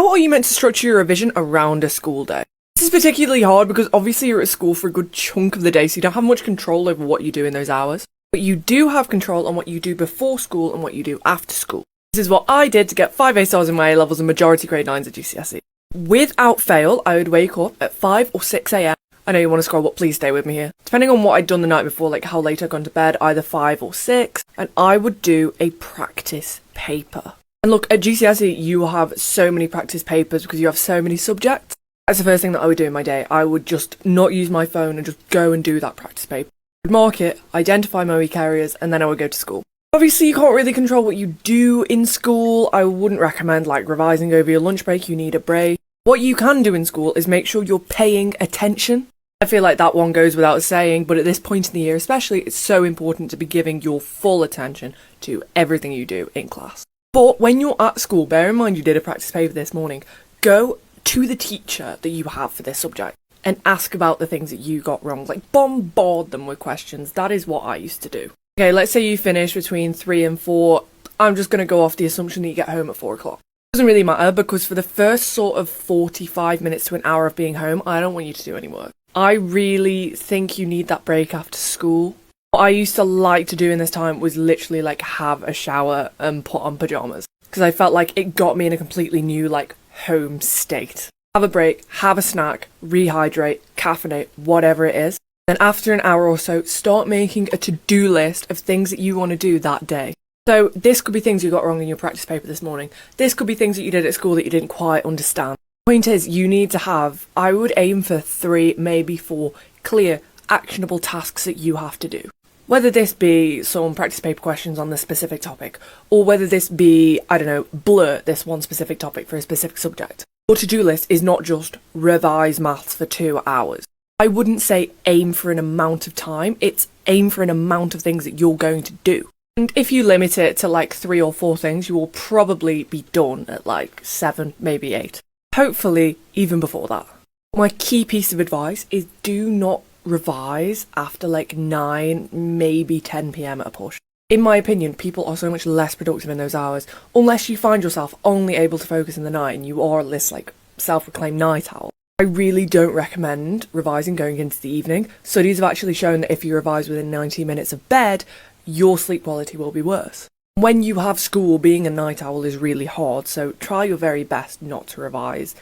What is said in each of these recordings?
How are you meant to structure your revision around a school day? This is particularly hard because obviously you're at school for a good chunk of the day, so you don't have much control over what you do in those hours. But you do have control on what you do before school and what you do after school. This is what I did to get 5 A stars in my A levels and majority grade 9s at GCSE. Without fail, I would wake up at 5 or 6 AM. I know you want to scroll, but please stay with me here. Depending on what I'd done the night before, like how late I'd gone to bed, either 5 or 6, and I would do a practice paper. And look, at GCSE, you have so many practice papers because you have so many subjects. That's the first thing that I would do in my day. I would just not use my phone and just go and do that practice paper. I would mark it, identify my weak areas, and then I would go to school. Obviously, you can't really control what you do in school. I wouldn't recommend like revising over your lunch break. You need a break. What you can do in school is make sure you're paying attention. I feel like that one goes without saying, but at this point in the year especially, it's so important to be giving your full attention to everything you do in class. But when you're at school, bear in mind you did a practice paper this morning, go to the teacher that you have for this subject and ask about the things that you got wrong. Like, bombard them with questions. That is what I used to do. Okay, let's say you finish between 3 and 4. I'm just going to go off the assumption that you get home at 4 o'clock. It doesn't really matter because for the first sort of 45 minutes to an hour of being home, I don't want you to do any work. I really think you need that break after school. What I used to like to do in this time was literally like have a shower and put on pajamas because I felt like it got me in a completely new like home state. Have a break, have a snack, rehydrate, caffeinate, whatever it is. Then after an hour or so, start making a to-do list of things that you want to do that day. So this could be things you got wrong in your practice paper this morning. This could be things that you did at school that you didn't quite understand. The point is, you need to have, I would aim for 3, maybe 4 clear, actionable tasks that you have to do. Whether this be some practice paper questions on this specific topic, or whether this be, I don't know, blur this one specific topic for a specific subject. Your to-do list is not just revise maths for 2 hours. I wouldn't say aim for an amount of time, it's aim for an amount of things that you're going to do. And if you limit it to like 3 or 4 things, you will probably be done at like 7, maybe 8. Hopefully even before that. My key piece of advice is do not revise after like 9, maybe 10 PM at a push. In my opinion, people are so much less productive in those hours, unless you find yourself only able to focus in the night and you are this like self-proclaimed night owl. I really don't recommend revising going into the evening. Studies have actually shown that if you revise within 90 minutes of bed, your sleep quality will be worse. When you have school, being a night owl is really hard, so try your very best not to revise,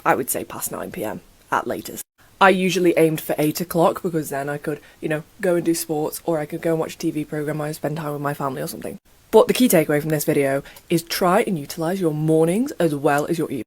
I would say past 9 PM at latest. I usually aimed for 8 o'clock because then I could, go and do sports, or I could go and watch a TV programme or spend time with my family or something. But the key takeaway from this video is try and utilise your mornings as well as your evenings.